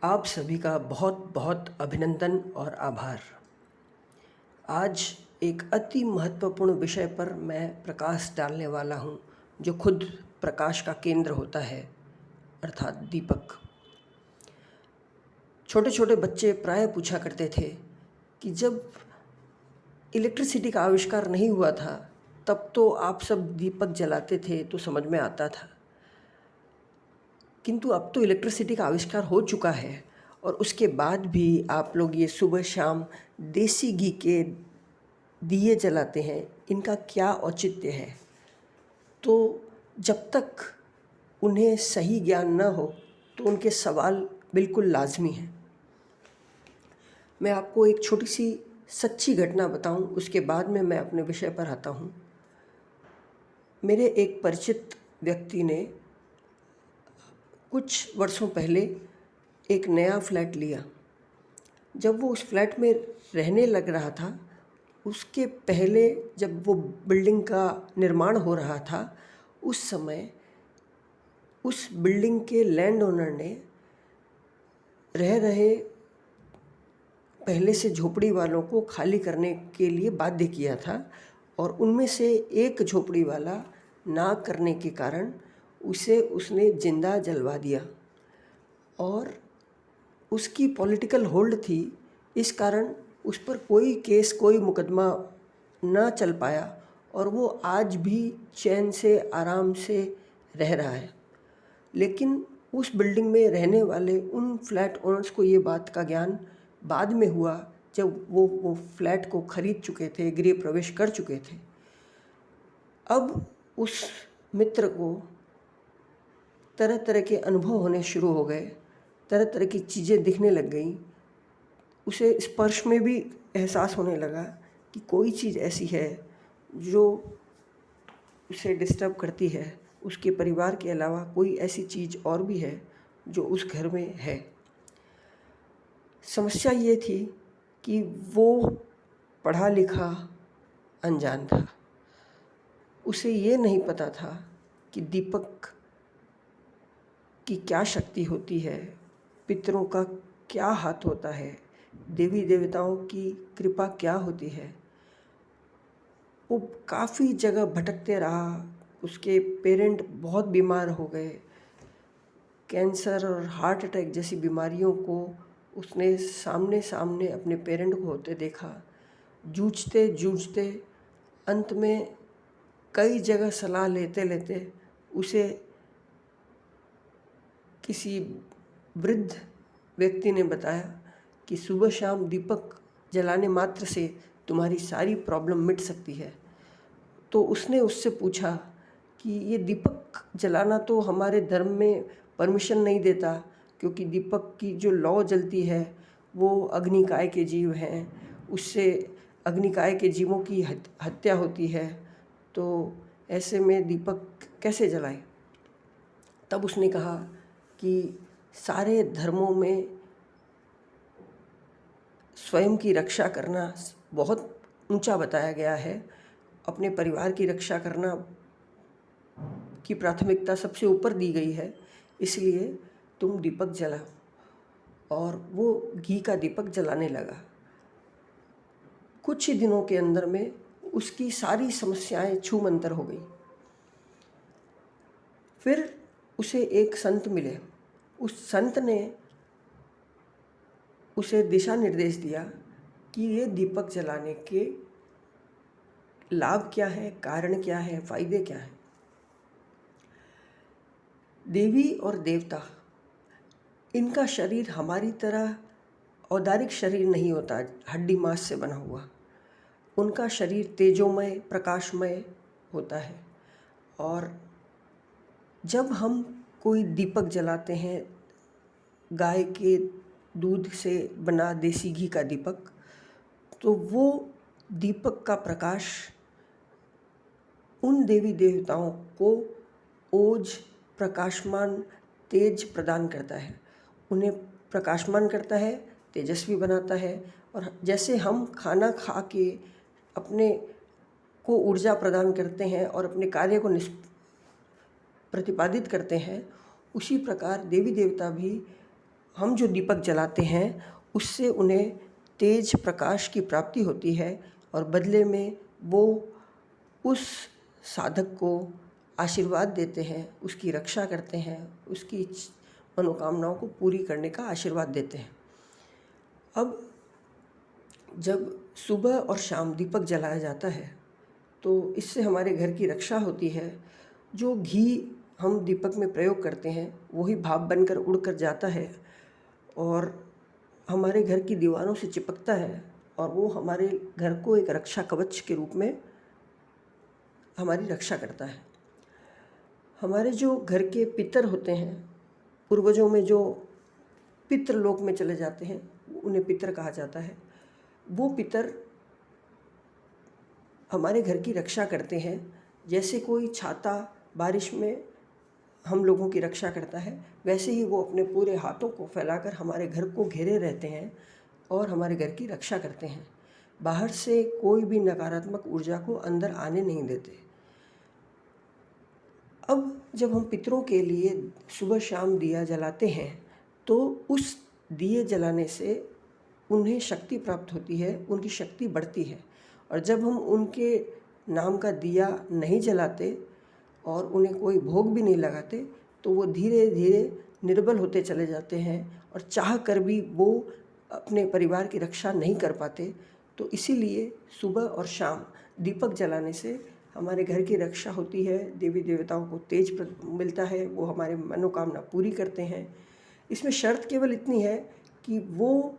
आप सभी का बहुत बहुत अभिनंदन और आभार। आज एक अति महत्वपूर्ण विषय पर मैं प्रकाश डालने वाला हूँ, जो खुद प्रकाश का केंद्र होता है, अर्थात दीपक। छोटे छोटे बच्चे प्रायः पूछा करते थे कि जब इलेक्ट्रिसिटी का आविष्कार नहीं हुआ था, तब तो आप सब दीपक जलाते थे तो समझ में आता था, किंतु अब तो इलेक्ट्रिसिटी का आविष्कार हो चुका है और उसके बाद भी आप लोग ये सुबह शाम देसी घी के दिए जलाते हैं। इनका क्या औचित्य है? तो जब तक उन्हें सही ज्ञान न हो तो उनके सवाल बिल्कुल लाजमी हैं। मैं आपको एक छोटी सी सच्ची घटना बताऊं, उसके बाद में मैं अपने विषय पर आता हूं। मेरे एक परिचित व्यक्ति ने कुछ वर्षों पहले एक नया फ्लैट लिया। जब वो उस फ्लैट में रहने लग रहा था, उसके पहले जब वो बिल्डिंग का निर्माण हो रहा था, उस समय उस बिल्डिंग के लैंड ओनर ने रह रहे पहले से झोपड़ी वालों को खाली करने के लिए बाध्य किया था, और उनमें से एक झोपड़ी वाला ना करने के कारण उसने जिंदा जलवा दिया। और उसकी पॉलिटिकल होल्ड थी, इस कारण उस पर कोई केस, कोई मुकदमा ना चल पाया, और वो आज भी चैन से आराम से रह रहा है। लेकिन उस बिल्डिंग में रहने वाले उन फ्लैट ओनर्स को ये बात का ज्ञान बाद में हुआ, जब वो फ्लैट को खरीद चुके थे, गृह प्रवेश कर चुके थे। अब उस मित्र को तरह तरह के अनुभव होने शुरू हो गए, तरह तरह की चीज़ें दिखने लग गई। उसे स्पर्श में भी एहसास होने लगा कि कोई चीज़ ऐसी है जो उसे डिस्टर्ब करती है। उसके परिवार के अलावा कोई ऐसी चीज़ और भी है जो उस घर में है। समस्या ये थी कि वो पढ़ा लिखा अनजान था। उसे ये नहीं पता था कि दीपक की क्या शक्ति होती है, पितरों का क्या हाथ होता है, देवी देवताओं की कृपा क्या होती है। वो काफ़ी जगह भटकते रहा। उसके पेरेंट बहुत बीमार हो गए। कैंसर और हार्ट अटैक जैसी बीमारियों को उसने सामने सामने अपने पेरेंट को होते देखा। जूझते जूझते अंत में कई जगह सलाह लेते लेते उसे किसी वृद्ध व्यक्ति ने बताया कि सुबह शाम दीपक जलाने मात्र से तुम्हारी सारी प्रॉब्लम मिट सकती है। तो उसने उससे पूछा कि ये दीपक जलाना तो हमारे धर्म में परमिशन नहीं देता, क्योंकि दीपक की जो लौ जलती है वो अग्निकाय के जीव हैं, उससे अग्निकाय के जीवों की हत्या होती है, तो ऐसे में दीपक कैसे जलाए। तब उसने कहा कि सारे धर्मों में स्वयं की रक्षा करना बहुत ऊंचा बताया गया है। अपने परिवार की रक्षा करना की प्राथमिकता सबसे ऊपर दी गई है, इसलिए तुम दीपक जलाओ। और वो घी का दीपक जलाने लगा। कुछ ही दिनों के अंदर में उसकी सारी समस्याएं छूमंतर हो गई। फिर उसे एक संत मिले। उस संत ने उसे दिशा निर्देश दिया कि ये दीपक जलाने के लाभ क्या है, कारण क्या है, फायदे क्या है। देवी और देवता, इनका शरीर हमारी तरह औदारिक शरीर नहीं होता, हड्डी मांस से बना हुआ। उनका शरीर तेजोमय, प्रकाशमय होता है। और जब हम कोई दीपक जलाते हैं, गाय के दूध से बना देसी घी का दीपक, तो वो दीपक का प्रकाश उन देवी देवताओं को ओज, प्रकाशमान, तेज प्रदान करता है। उन्हें प्रकाशमान करता है, तेजस्वी बनाता है। और जैसे हम खाना खा के अपने को ऊर्जा प्रदान करते हैं और अपने कार्य को प्रतिपादित करते हैं, उसी प्रकार देवी देवता भी हम जो दीपक जलाते हैं उससे उन्हें तेज प्रकाश की प्राप्ति होती है और बदले में वो उस साधक को आशीर्वाद देते हैं, उसकी रक्षा करते हैं, उसकी मनोकामनाओं को पूरी करने का आशीर्वाद देते हैं। अब जब सुबह और शाम दीपक जलाया जाता है तो इससे हमारे घर की रक्षा होती है। जो घी हम दीपक में प्रयोग करते हैं वही भाप बनकर उड़कर जाता है और हमारे घर की दीवारों से चिपकता है और वो हमारे घर को एक रक्षा कवच के रूप में हमारी रक्षा करता है। हमारे जो घर के पितर होते हैं, पूर्वजों में जो पितृलोक में चले जाते हैं, उन्हें पितर कहा जाता है। वो पितर हमारे घर की रक्षा करते हैं। जैसे कोई छाता बारिश में हम लोगों की रक्षा करता है, वैसे ही वो अपने पूरे हाथों को फैलाकर हमारे घर को घेरे रहते हैं और हमारे घर की रक्षा करते हैं। बाहर से कोई भी नकारात्मक ऊर्जा को अंदर आने नहीं देते। अब जब हम पितरों के लिए सुबह शाम दिया जलाते हैं तो उस दिए जलाने से उन्हें शक्ति प्राप्त होती है, उनकी शक्ति बढ़ती है। और जब हम उनके नाम का दिया नहीं जलाते और उन्हें कोई भोग भी नहीं लगाते तो वो धीरे धीरे निर्बल होते चले जाते हैं और चाह कर भी वो अपने परिवार की रक्षा नहीं कर पाते। तो इसीलिए सुबह और शाम दीपक जलाने से हमारे घर की रक्षा होती है, देवी देवताओं को तेज मिलता है, वो हमारे मनोकामना पूरी करते हैं। इसमें शर्त केवल इतनी है कि वो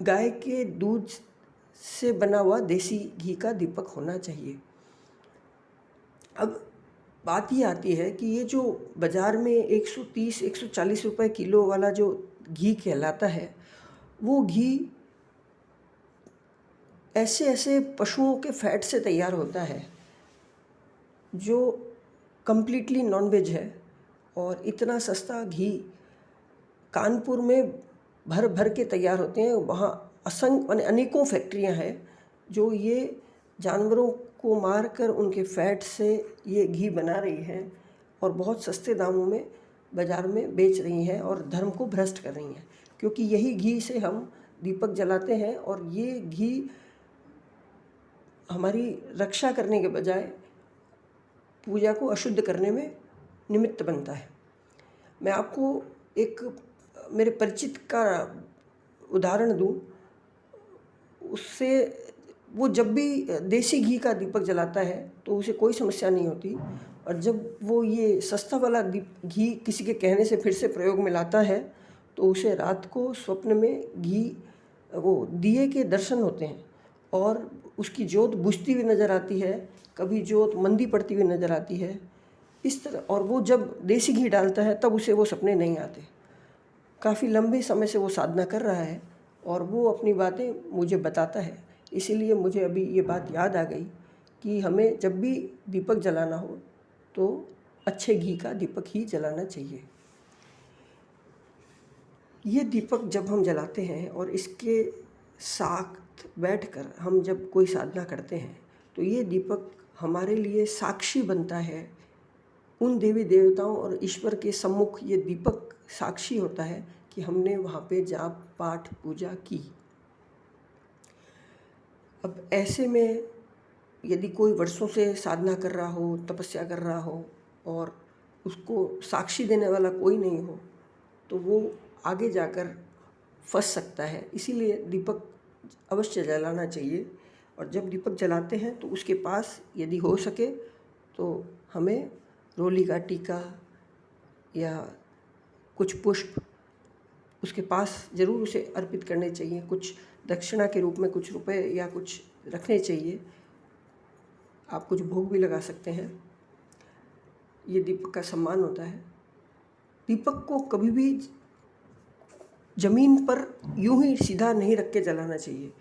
गाय के दूध से बना हुआ देसी घी का दीपक होना चाहिए। अब बात ये आती है कि ये जो बाज़ार में 130-140 रुपए किलो वाला जो घी कहलाता है, वो घी ऐसे ऐसे पशुओं के फैट से तैयार होता है जो कम्प्लीटली नॉनवेज है। और इतना सस्ता घी कानपुर में भर भर के तैयार होते हैं। वहाँ अनेकों फैक्ट्रियाँ हैं जो ये जानवरों को मारकर उनके फैट से ये घी बना रही हैं और बहुत सस्ते दामों में बाज़ार में बेच रही हैं और धर्म को भ्रष्ट कर रही हैं। क्योंकि यही घी से हम दीपक जलाते हैं और ये घी हमारी रक्षा करने के बजाय पूजा को अशुद्ध करने में निमित्त बनता है। मैं आपको एक मेरे परिचित का उदाहरण दूं। उससे वो जब भी देसी घी का दीपक जलाता है तो उसे कोई समस्या नहीं होती, और जब वो ये सस्ता वाला घी किसी के कहने से फिर से प्रयोग में लाता है तो उसे रात को स्वप्न में वो दिए के दर्शन होते हैं और उसकी जोत बुझती हुई नज़र आती है, कभी जोत मंदी पड़ती हुई नज़र आती है इस तरह। और वो जब देसी घी डालता है तब उसे वो सपने नहीं आते। काफ़ी लंबे समय से वो साधना कर रहा है और वो अपनी बातें मुझे बताता है। इसीलिए मुझे अभी ये बात याद आ गई कि हमें जब भी दीपक जलाना हो तो अच्छे घी का दीपक ही जलाना चाहिए। ये दीपक जब हम जलाते हैं और इसके साथ बैठकर हम जब कोई साधना करते हैं तो ये दीपक हमारे लिए साक्षी बनता है। उन देवी देवताओं और ईश्वर के सम्मुख ये दीपक साक्षी होता है कि हमने वहाँ पे जाप पाठ पूजा की। अब ऐसे में यदि कोई वर्षों से साधना कर रहा हो, तपस्या कर रहा हो और उसको साक्षी देने वाला कोई नहीं हो तो वो आगे जाकर फंस सकता है। इसीलिए दीपक अवश्य जलाना चाहिए। और जब दीपक जलाते हैं तो उसके पास यदि हो सके तो हमें रोली का टीका या कुछ पुष्प उसके पास ज़रूर उसे अर्पित करने चाहिए। कुछ दक्षिणा के रूप में कुछ रुपए या कुछ रखने चाहिए। आप कुछ भोग भी लगा सकते हैं। ये दीपक का सम्मान होता है। दीपक को कभी भी ज़मीन पर यूं ही सीधा नहीं रख के जलाना चाहिए।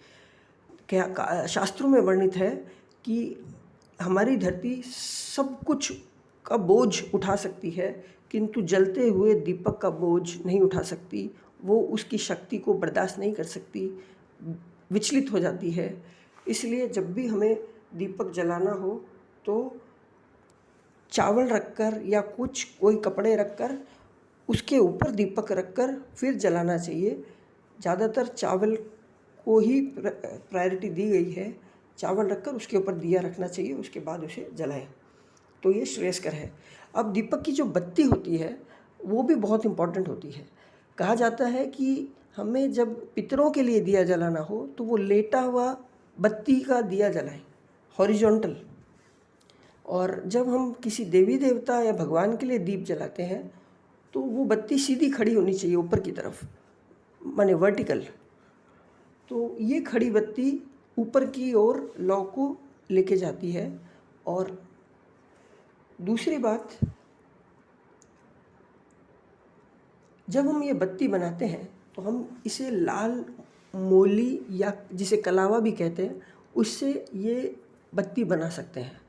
क्या शास्त्रों में वर्णित है कि हमारी धरती सब कुछ का बोझ उठा सकती है किंतु जलते हुए दीपक का बोझ नहीं उठा सकती। वो उसकी शक्ति को बर्दाश्त नहीं कर सकती, विचलित हो जाती है। इसलिए जब भी हमें दीपक जलाना हो तो चावल रखकर या कोई कपड़े रखकर उसके ऊपर दीपक रखकर फिर जलाना चाहिए। ज़्यादातर चावल को ही प्रायोरिटी दी गई है। चावल रखकर उसके ऊपर दिया रखना चाहिए, उसके बाद उसे जलाएं, तो ये श्रेयस्कर है। अब दीपक की जो बत्ती होती है वो भी बहुत इम्पॉर्टेंट होती है। कहा जाता है कि हमें जब पितरों के लिए दिया जलाना हो तो वो लेटा हुआ बत्ती का दिया जलाएं, हॉरिजॉन्टल। और जब हम किसी देवी देवता या भगवान के लिए दीप जलाते हैं तो वो बत्ती सीधी खड़ी होनी चाहिए ऊपर की तरफ, माने वर्टिकल। तो ये खड़ी बत्ती ऊपर की ओर लौ को लेके जाती है। और दूसरी बात, जब हम ये बत्ती बनाते हैं तो हम इसे लाल मोली या जिसे कलावा भी कहते हैं उससे ये बत्ती बना सकते हैं।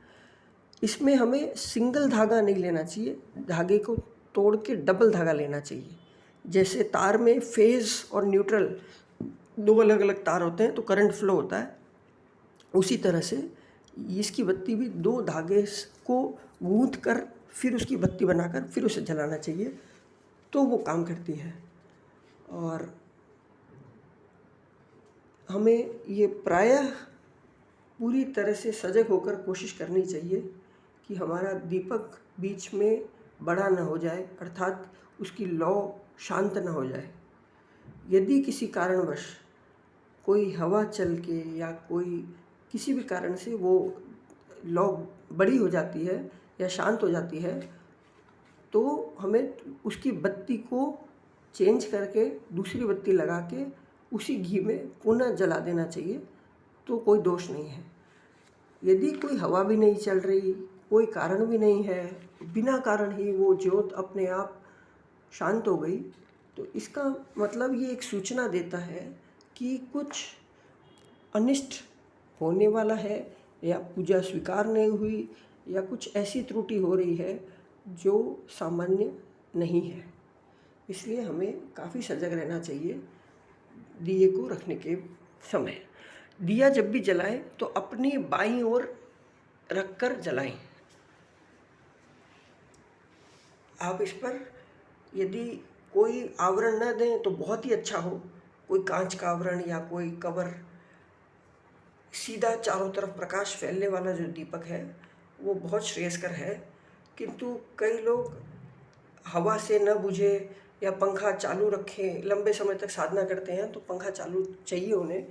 इसमें हमें सिंगल धागा नहीं लेना चाहिए, धागे को तोड़ के डबल धागा लेना चाहिए। जैसे तार में फेज़ और न्यूट्रल दो अलग अलग तार होते हैं तो करंट फ्लो होता है, उसी तरह से इसकी बत्ती भी दो धागे को गूंथ कर फिर उसकी बत्ती बनाकर फिर उसे जलाना चाहिए, तो वो काम करती है। और हमें ये प्रायः पूरी तरह से सजग होकर कोशिश करनी चाहिए कि हमारा दीपक बीच में बड़ा न हो जाए, अर्थात उसकी लौ शांत न हो जाए। यदि किसी कारणवश कोई हवा चल के या कोई किसी भी कारण से वो लौ बड़ी हो जाती है या शांत हो जाती है तो हमें उसकी बत्ती को चेंज करके दूसरी बत्ती लगा के उसी घी में पुनः जला देना चाहिए, तो कोई दोष नहीं है। यदि कोई हवा भी नहीं चल रही, कोई कारण भी नहीं है, बिना कारण ही वो ज्योत अपने आप शांत हो गई, तो इसका मतलब ये एक सूचना देता है कि कुछ अनिष्ट होने वाला है या पूजा स्वीकार नहीं हुई या कुछ ऐसी त्रुटि हो रही है जो सामान्य नहीं है। इसलिए हमें काफ़ी सजग रहना चाहिए दिए को रखने के समय। दिया जब भी जलाएं तो अपनी बाईं ओर रखकर जलाएं। आप इस पर यदि कोई आवरण न दें तो बहुत ही अच्छा हो, कोई कांच का आवरण या कोई कवर। सीधा चारों तरफ प्रकाश फैलने वाला जो दीपक है वो बहुत श्रेयस्कर है, किंतु कई लोग हवा से न बुझे या पंखा चालू रखें, लंबे समय तक साधना करते हैं तो पंखा चालू चाहिए उन्हें,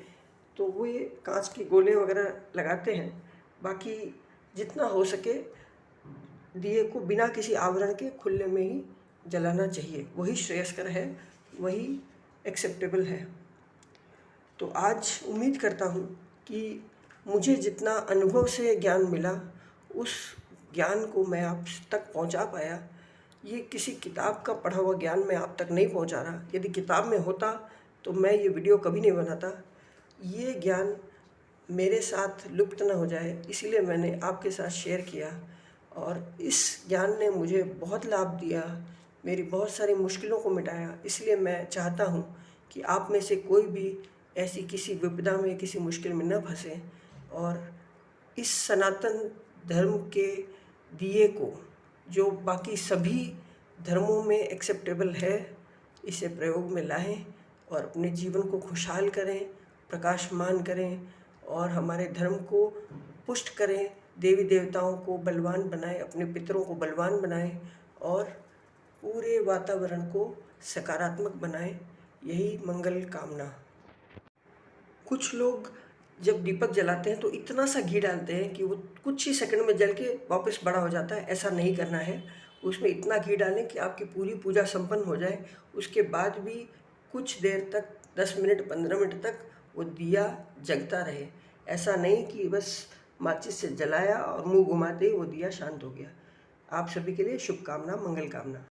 तो वो ये कांच के गोले वगैरह लगाते हैं। बाकी जितना हो सके दिए को बिना किसी आवरण के खुले में ही जलाना चाहिए, वही श्रेयस्कर है, वही एक्सेप्टेबल है। तो आज उम्मीद करता हूँ कि मुझे जितना अनुभव से ज्ञान मिला उस ज्ञान को मैं आप तक पहुँचा पाया। ये किसी किताब का पढ़ा हुआ ज्ञान मैं आप तक नहीं पहुँचा रहा। यदि किताब में होता तो मैं ये वीडियो कभी नहीं बनाता। ये ज्ञान मेरे साथ लुप्त न हो जाए इसलिए मैंने आपके साथ शेयर किया, और इस ज्ञान ने मुझे बहुत लाभ दिया, मेरी बहुत सारी मुश्किलों को मिटाया। इसलिए मैं चाहता हूँ कि आप में से कोई भी ऐसी किसी विपदा में, किसी मुश्किल में न फंसे और इस सनातन धर्म के दिए को, जो बाकी सभी धर्मों में एक्सेप्टेबल है, इसे प्रयोग में लाएं और अपने जीवन को खुशहाल करें, प्रकाशमान करें और हमारे धर्म को पुष्ट करें, देवी देवताओं को बलवान बनाएं, अपने पितरों को बलवान बनाएं और पूरे वातावरण को सकारात्मक बनाएं। यही मंगल कामना। कुछ लोग जब दीपक जलाते हैं तो इतना सा घी डालते हैं कि वो कुछ ही सेकंड में जल के वापस बड़ा हो जाता है। ऐसा नहीं करना है। उसमें इतना घी डालें कि आपकी पूरी पूजा संपन्न हो जाए। उसके बाद भी कुछ देर तक, 10 मिनट 15 मिनट तक वो दिया जगता रहे। ऐसा नहीं कि बस माचिस से जलाया और मुंह घुमाते ही वो दिया शांत हो गया। आप सभी के लिए शुभकामना, मंगल कामना।